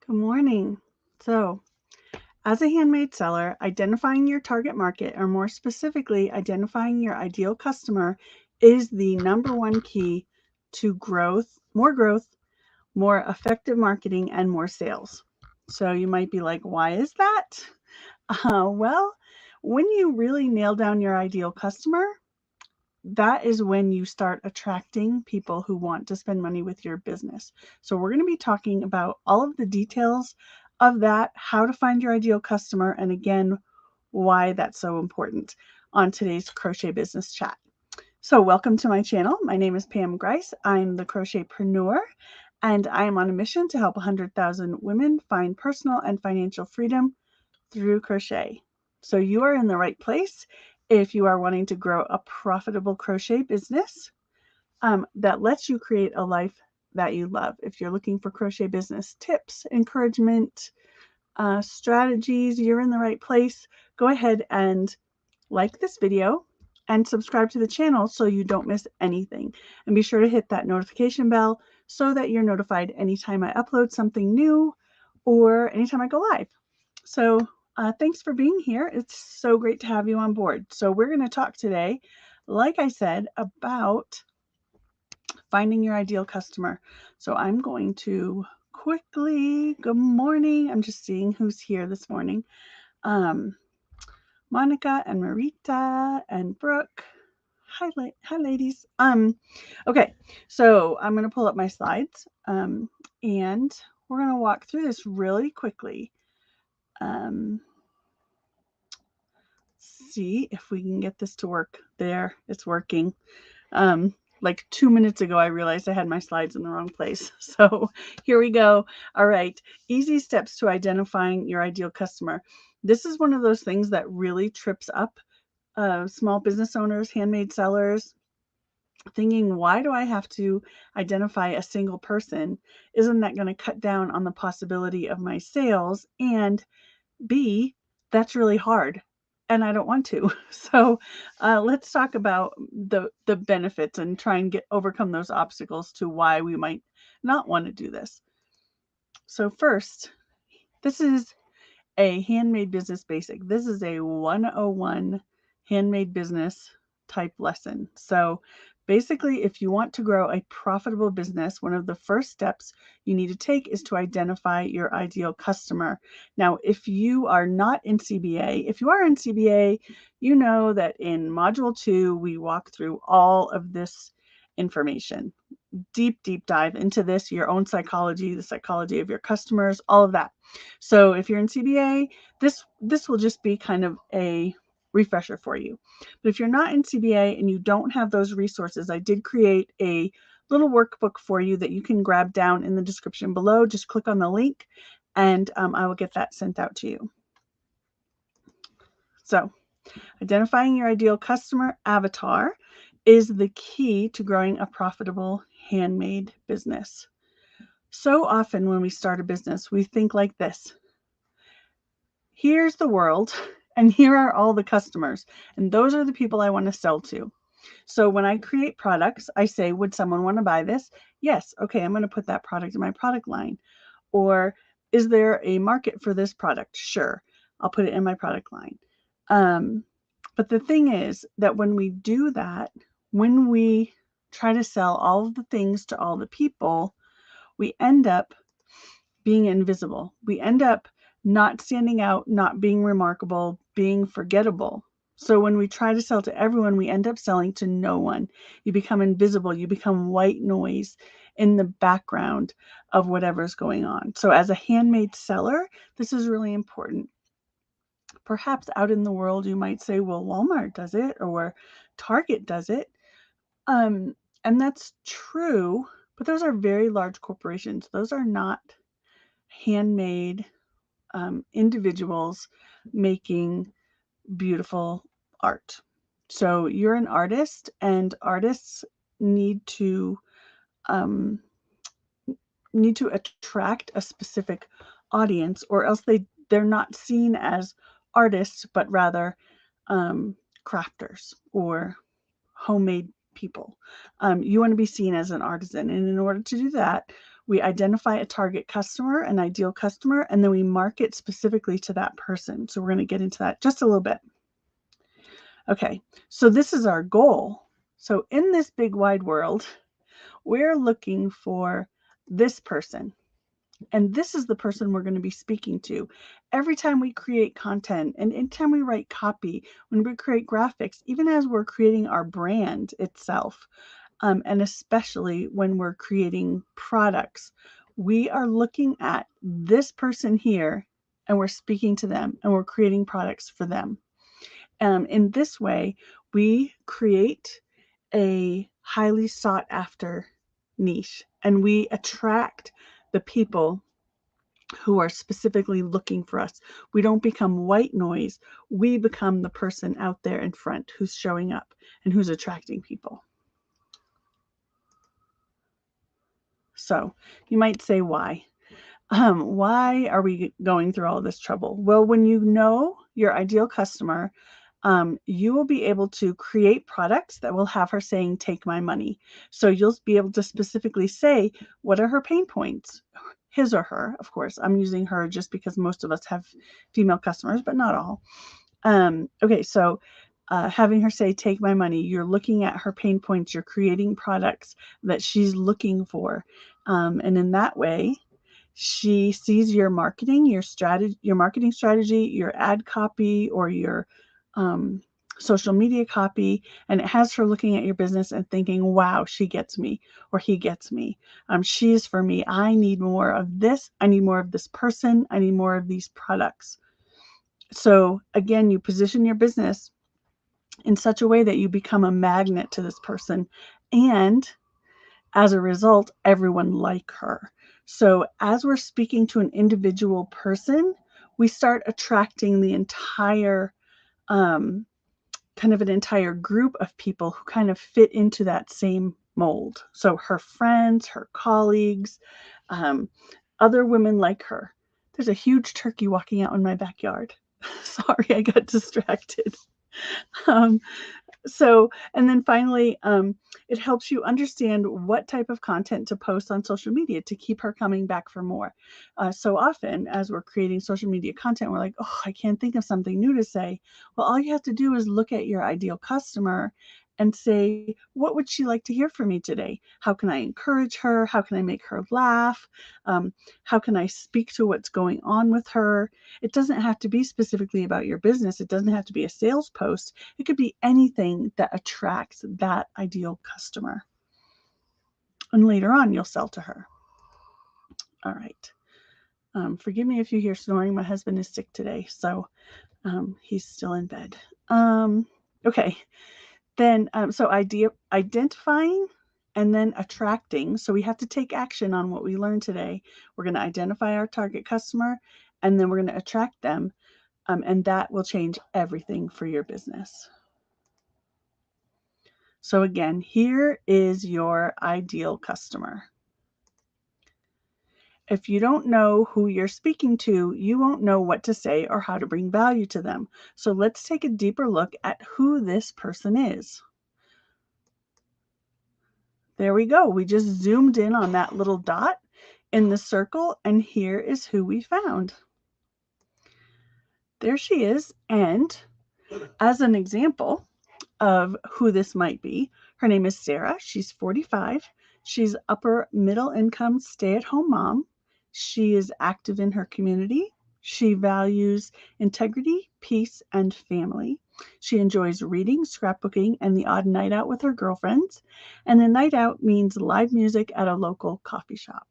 Good morning. So, as a handmade seller, identifying your target market, or more specifically, identifying your ideal customer, is the number one key to growth, more effective marketing, and more sales. So, you might be like, why is that? Well, when you really nail down your ideal customer, that is when you start attracting people who want to spend money with your business. So, we're going to be talking about all of the details of that, how to find your ideal customer, and again, why that's so important on today's Crochet Business Chat. So, welcome to my channel. My name is Pam Grice. I'm the Crochetpreneur, and I am on a mission to help 100,000 women find personal and financial freedom through crochet. So you are in the right place if you are wanting to grow a profitable crochet business that lets you create a life that you love. If you're looking for crochet business tips, encouragement, strategies, you're in the right place. Go ahead and like this video and subscribe to the channel so you don't miss anything. And be sure to hit that notification bell so that you're notified anytime I upload something new or anytime I go live. So thanks for being here. It's so great to have you on board. So we're going to talk today, like I said, about finding your ideal customer. So I'm going to quickly, good morning. I'm just seeing who's here this morning. Um, Monica and Marita and Brooke. Hi, ladies. Okay, so I'm going to pull up my slides and we're going to walk through this really quickly. Um, see if we can get this to work. There, it's working. Um, like 2 minutes ago, I realized I had my slides in the wrong place. So here we go. All right, easy steps to identifying your ideal customer. This is one of those things that really trips up small business owners, handmade sellers, thinking, why do I have to identify a single person? Isn't that going to cut down on the possibility of my sales? And B, that's really hard and I don't want to. So let's talk about the benefits and try and overcome those obstacles to why we might not want to do this. So first, this is a handmade business basic. This is a 101 handmade business type lesson. So basically, if you want to grow a profitable business, one of the first steps you need to take is to identify your ideal customer. Now, if you are not in CBA, if you are in CBA, you know that in Module 2, we walk through all of this information. Deep dive into this, your own psychology, the psychology of your customers, all of that. So if you're in CBA, this will just be kind of a refresher for you. But if you're not in CBA and you don't have those resources, I did create a little workbook for you that you can grab down in the description below. Just click on the link and I will get that sent out to you. So identifying your ideal customer avatar is the key to growing a profitable handmade business. So often when we start a business, we think like this. Here's the world, and here are all the customers, and those are the people I want to sell to. So when I create products, I say, would someone want to buy this? Yes. Okay, I'm going to put that product in my product line. Or is there a market for this product? Sure, I'll put it in my product line. But the thing is that when we do that, when we try to sell all of the things to all the people, we end up being invisible. We end up not standing out, not being remarkable, being forgettable. So when we try to sell to everyone, we end up selling to no one. You become invisible. You become white noise in the background of whatever's going on. So as a handmade seller, this is really important. Perhaps out in the world, you might say, well, Walmart does it or Target does it. And that's true, but those are very large corporations. Those are not handmade individuals making beautiful art. So you're an artist, and artists um, need to attract a specific audience, or else they're not seen as artists, but rather crafters or homemade people. You want to be seen as an artisan, and in order to do that, we identify a target customer, an ideal customer, and then we market specifically to that person. So we're going to get into that just a little bit. Okay, so this is our goal. So in this big wide world, we're looking for this person. And this is the person we're going to be speaking to. Every time we create content and anytime we write copy, when we create graphics, even as we're creating our brand itself, and especially when we're creating products, we are looking at this person here and we're speaking to them and we're creating products for them. In this way, we create a highly sought after niche and we attract the people who are specifically looking for us. We don't become white noise. We become the person out there in front who's showing up and who's attracting people. So you might say, why? Why are we going through all this trouble? Well, when you know your ideal customer, you will be able to create products that will have her saying, take my money. So you'll be able to specifically say, what are her pain points? His or her, of course. I'm using her just because most of us have female customers, but not all. Okay, so having her say, take my money, you're looking at her pain points, you're creating products that she's looking for. And in that way, she sees your marketing, your marketing strategy, your ad copy, or your social media copy, and it has her looking at your business and thinking, wow, she gets me, or he gets me. She is for me. I need more of this. I need more of this person. I need more of these products. So again, you position your business in such a way that you become a magnet to this person, and as a result, everyone like her. So as we're speaking to an individual person, we start attracting the entire kind of an entire group of people who kind of fit into that same mold. So her friends, her colleagues, other women like her. There's a huge turkey walking out in my backyard. Sorry, I got distracted. And then finally, it helps you understand what type of content to post on social media to keep her coming back for more. So often, as we're creating social media content, we're like, oh, I can't think of something new to say. Well, all you have to do is look at your ideal customer and say, what would she like to hear from me today? How can I encourage her? How can I make her laugh? How can I speak to what's going on with her? It doesn't have to be specifically about your business. It doesn't have to be a sales post. It could be anything that attracts that ideal customer. And later on, you'll sell to her. All right. Forgive me if you hear snoring. My husband is sick today, so he's still in bed. Okay. Then, so identifying and then attracting. So we have to take action on what we learned today. We're going to identify our target customer, and then we're going to attract them. And that will change everything for your business. So again, here is your ideal customer. If you don't know who you're speaking to, you won't know what to say or how to bring value to them. So let's take a deeper look at who this person is. There we go. We just zoomed in on that little dot in the circle, and here is who we found. There she is. And as an example of who this might be, her name is Sarah. She's 45. She's upper middle income stay-at-home mom. She is active in her community. She values integrity, peace, and family. She enjoys reading, scrapbooking, and the odd night out with her girlfriends. And a night out means live music at a local coffee shop.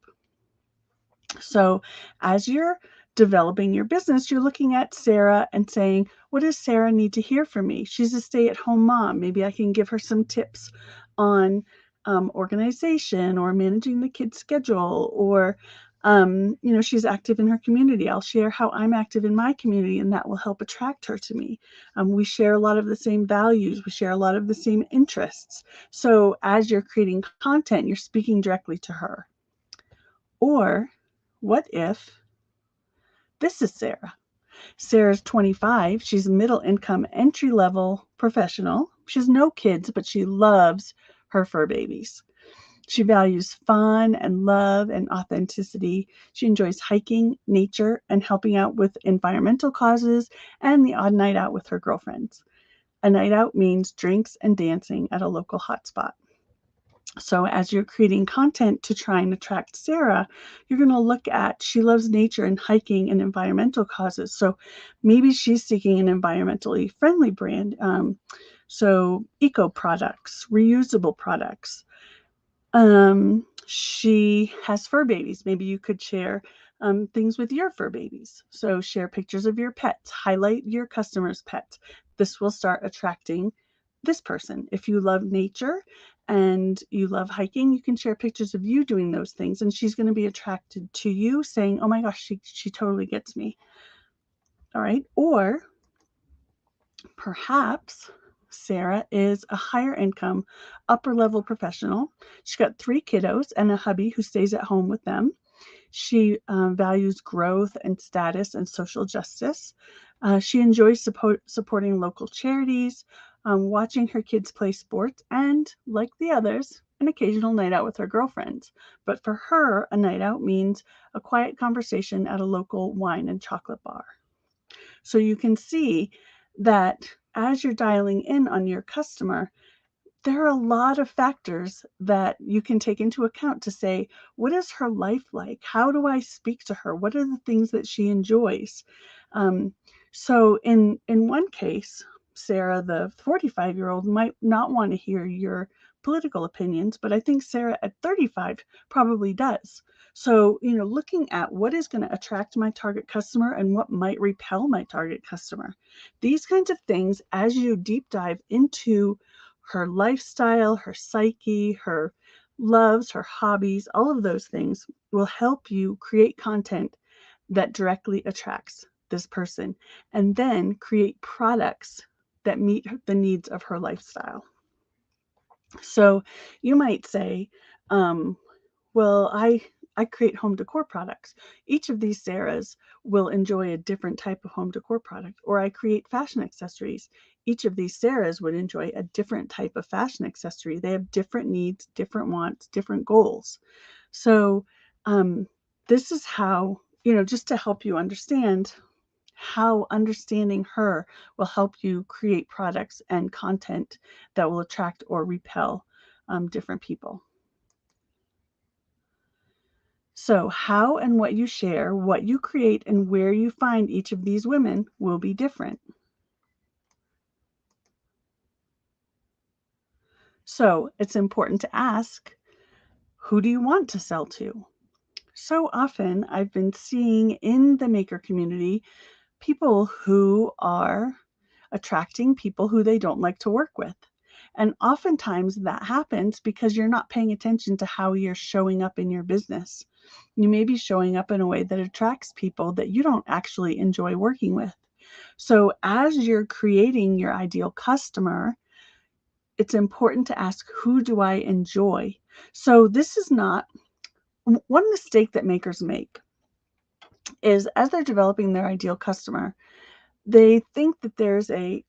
So as you're developing your business, you're looking at Sarah and saying, what does Sarah need to hear from me? She's a stay-at-home mom. Maybe I can give her some tips on organization or managing the kids' schedule, or she's active in her community. I'll share how I'm active in my community, and that will help attract her to me. We share a lot of the same values. We share a lot of the same interests. So as you're creating content, you're speaking directly to her. Or what if this is Sarah? Sarah's 25. She's a middle income, entry-level professional. She has no kids, but she loves her fur babies. She values fun and love and authenticity. She enjoys hiking, nature, and helping out with environmental causes, and the odd night out with her girlfriends. A night out means drinks and dancing at a local hotspot. So, as you're creating content to try and attract Sarah, you're going to look at she loves nature and hiking and environmental causes. So, maybe she's seeking an environmentally friendly brand. So, eco products, reusable products. She has fur babies. Maybe you could share things with your fur babies. So share pictures of your pets, highlight your customer's pets. This will start attracting this person. If you love nature and you love hiking, you can share pictures of you doing those things, and she's going to be attracted to you saying, oh my gosh, she totally gets me. All right. Or perhaps Sarah is a higher income, upper level professional. She's got 3 kiddos and a hubby who stays at home with them. She values growth and status and social justice. She enjoys supporting local charities, watching her kids play sports, and, like the others, an occasional night out with her girlfriends. But for her, a night out means a quiet conversation at a local wine and chocolate bar. So you can see that as you're dialing in on your customer, there are a lot of factors that you can take into account to say, what is her life like? How do I speak to her? What are the things that she enjoys? Um, so in one case, Sarah, the 45-year-old, might not want to hear your political opinions, but I think Sarah at 35 probably does. So, looking at what is going to attract my target customer and what might repel my target customer. These kinds of things, as you deep dive into her lifestyle, her psyche, her loves, her hobbies, all of those things will help you create content that directly attracts this person, and then create products that meet the needs of her lifestyle. So you might say, um, well, I create home decor products. Each of these Sarahs will enjoy a different type of home decor product. Or I create fashion accessories. Each of these Sarahs would enjoy a different type of fashion accessory. They have different needs, different wants, different goals. So this is how, just to help you understand how understanding her will help you create products and content that will attract or repel different people. So, how and what you share, what you create, and where you find each of these women will be different. So, it's important to ask, who do you want to sell to? So often, I've been seeing in the maker community people who are attracting people who they don't like to work with. And oftentimes that happens because you're not paying attention to how you're showing up in your business. You may be showing up in a way that attracts people that you don't actually enjoy working with. So as you're creating your ideal customer, it's important to ask, who do I enjoy? So this is not one mistake that makers make is as they're developing their ideal customer, they think that there's a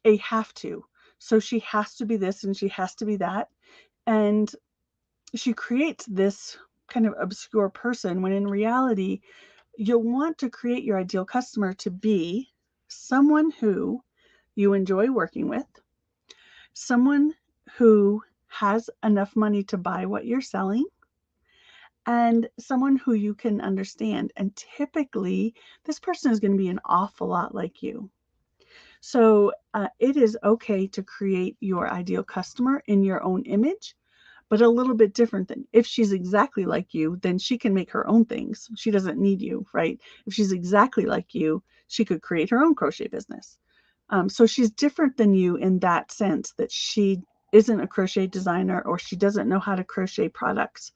a have to. So she has to be this and she has to be that. And she creates this kind of obscure person when in reality, you'll want to create your ideal customer to be someone who you enjoy working with, someone who has enough money to buy what you're selling, and someone who you can understand. And typically, this person is going to be an awful lot like you. So it is okay to create your ideal customer in your own image, but a little bit different than if she's exactly like you, then she can make her own things. She doesn't need you, right? If she's exactly like you, she could create her own crochet business. So she's different than you in that sense that she isn't a crochet designer or she doesn't know how to crochet products.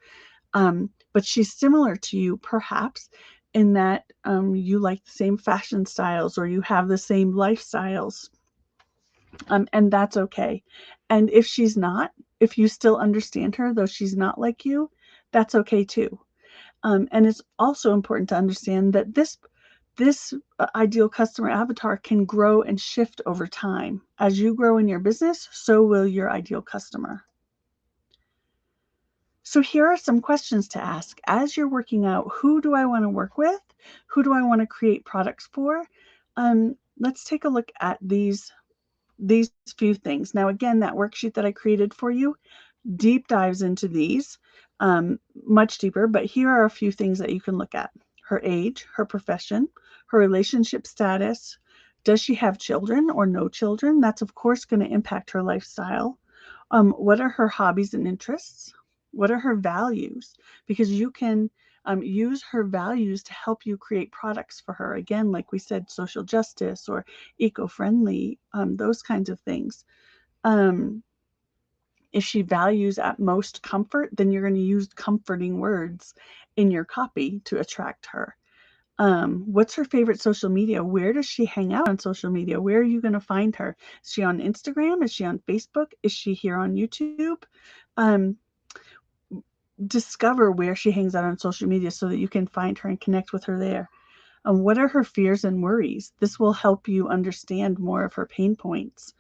But she's similar to you, perhaps, in that you like the same fashion styles or you have the same lifestyles. And that's okay. And if she's not, if you still understand her, though she's not like you, that's okay too. And it's also important to understand that this ideal customer avatar can grow and shift over time. As you grow in your business, so will your ideal customer. So here are some questions to ask as you're working out, who do I want to work with? Who do I want to create products for? Let's take a look at these few things. Now, again, that worksheet that I created for you deep dives into these much deeper, but here are a few things that you can look at. Her age, her profession, her relationship status. Does she have children or no children? That's, of course, going to impact her lifestyle. What are her hobbies and interests? What are her values? Because you can use her values to help you create products for her. Again, like we said, social justice or eco-friendly, those kinds of things. If she values at most comfort, then you're going to use comforting words in your copy to attract her. What's her favorite social media? Where does she hang out on social media? Where are you going to find her? Is she on Instagram? Is she on Facebook? Is she here on YouTube? Um, Discover where she hangs out on social media so that you can find her and connect with her there. What are her fears and worries? This will help you understand more of her pain points.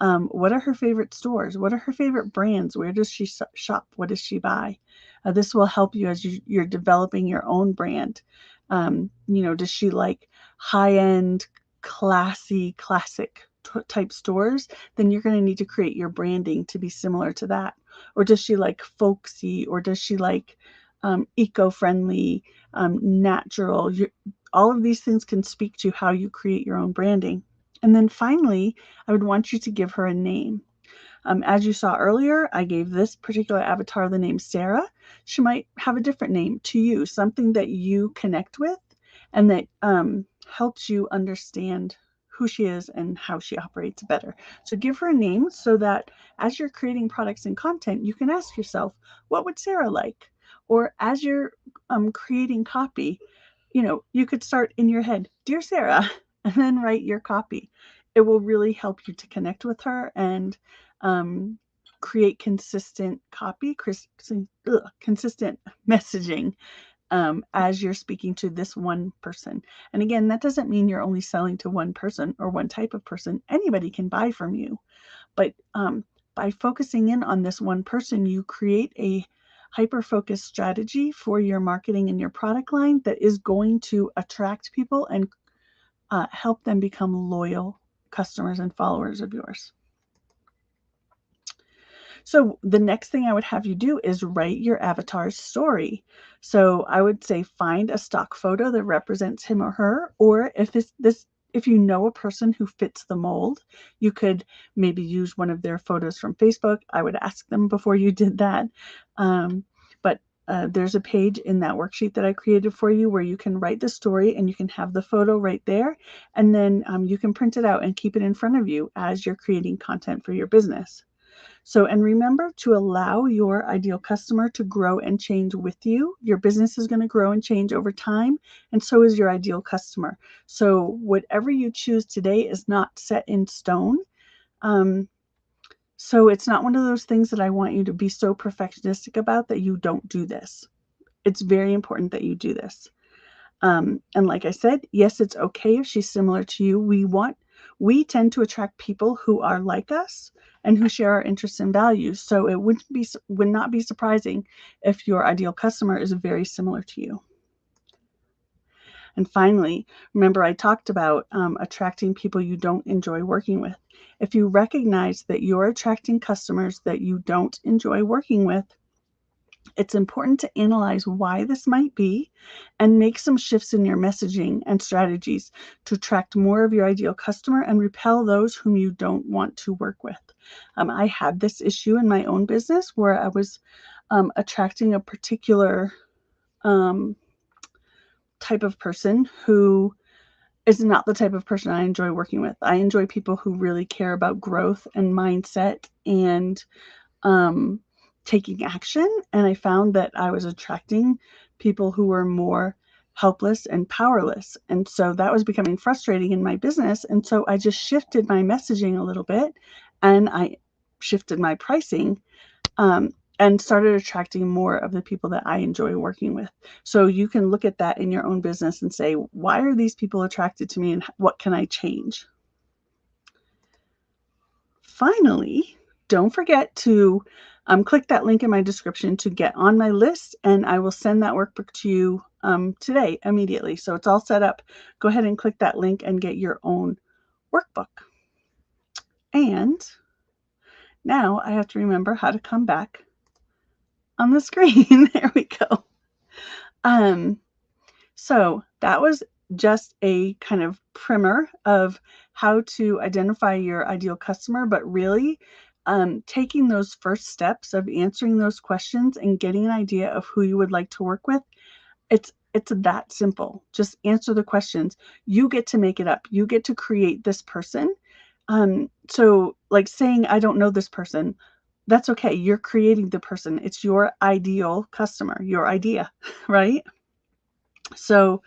What are her favorite stores? What are her favorite brands? Where does she shop? What does she buy? This will help you as you're developing your own brand. Does she like high-end, classy, classic type stores? Then you're going to need to create your branding to be similar to that. Or does she like folksy? Or does she like eco-friendly, natural? All of these things can speak to how you create your own branding. And then finally, I would want you to give her a name. As you saw earlier, I gave this particular avatar the name Sarah. She might have a different name to you, something that you connect with and that helps you understand who she is and how she operates better. So give her a name so that as you're creating products and content, you can ask yourself, what would Sarah like? Or as you're creating copy, you could start in your head, Dear Sarah, and then write your copy. It will really help you to connect with her and create consistent copy, consistent messaging as you're speaking to this one person. And again, that doesn't mean you're only selling to one person or one type of person. Anybody can buy from you. But by focusing in on this one person, you create a hyper-focused strategy for your marketing and your product line that is going to attract people and help them become loyal customers and followers of yours. So the next thing I would have you do is write your avatar's story. So I would say find a stock photo that represents him or her, or if you know a person who fits the mold, you could maybe use one of their photos from Facebook. I would ask them before you did that. But there's a page in that worksheet that I created for you where you can write the story and you can have the photo right there. And then you can print it out and keep it in front of you as you're creating content for your business. So, and remember to allow your ideal customer to grow and change with you. Your business is going to grow and change over time, and so is your ideal customer. So whatever you choose today is not set in stone. So it's not one of those things that I want you to be so perfectionistic about that you don't do this. It's very important that you do this. And like I said, yes, it's okay if she's similar to you. We tend to attract people who are like us and who share our interests and values. So it would not be surprising if your ideal customer is very similar to you. And finally, remember I talked about attracting people you don't enjoy working with. If you recognize that you're attracting customers that you don't enjoy working with, it's important to analyze why this might be and make some shifts in your messaging and strategies to attract more of your ideal customer and repel those whom you don't want to work with. I had this issue in my own business where I was attracting a particular type of person who is not the type of person I enjoy working with. I enjoy people who really care about growth and mindset and taking action. And I found that I was attracting people who were more helpless and powerless. And so that was becoming frustrating in my business. And so I just shifted my messaging a little bit and I shifted my pricing and started attracting more of the people that I enjoy working with. So you can look at that in your own business and say, why are these people attracted to me and what can I change? Finally, don't forget to click that link in my description to get on my list, and I will send that workbook to you today immediately. So it's all set up. Go ahead and click that link and get your own workbook. And now I have to remember how to come back on the screen. There we go. So that was just a kind of primer of how to identify your ideal customer, but really taking those first steps of answering those questions and getting an idea of who you would like to work with. It's that simple. Just answer the questions. You get to make it up. You get to create this person. So like saying, I don't know this person, that's okay. You're creating the person. It's your ideal customer, your idea, right? So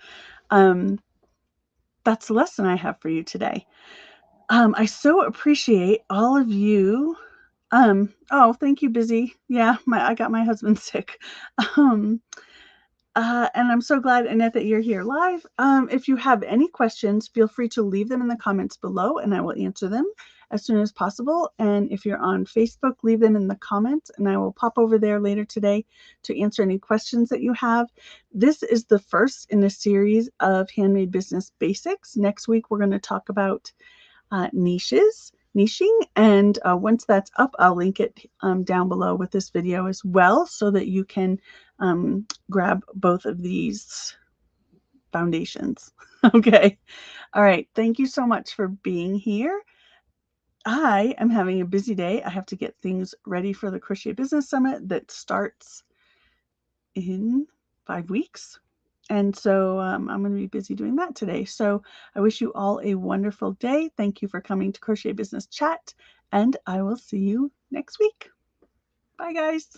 that's the lesson I have for you today. I so appreciate all of you. Oh, thank you, Busy. Yeah, I got my husband sick. And I'm so glad, Annette, that you're here live. If you have any questions, feel free to leave them in the comments below, and I will answer them as soon as possible. And if you're on Facebook, leave them in the comments, and I will pop over there later today to answer any questions that you have. This is the first in a series of Handmade Business Basics. Next week, we're going to talk about niching, and once that's up, I'll link it down below with this video as well, so that you can grab both of these foundations. Okay. All right. Thank you so much for being here. I am having a busy day. I have to get things ready for the Crochet Business Summit that starts in 5 weeks. And so I'm going to be busy doing that today. So I wish you all a wonderful day. Thank you for coming to Crochet Business Chat, and I will see you next week. Bye, guys.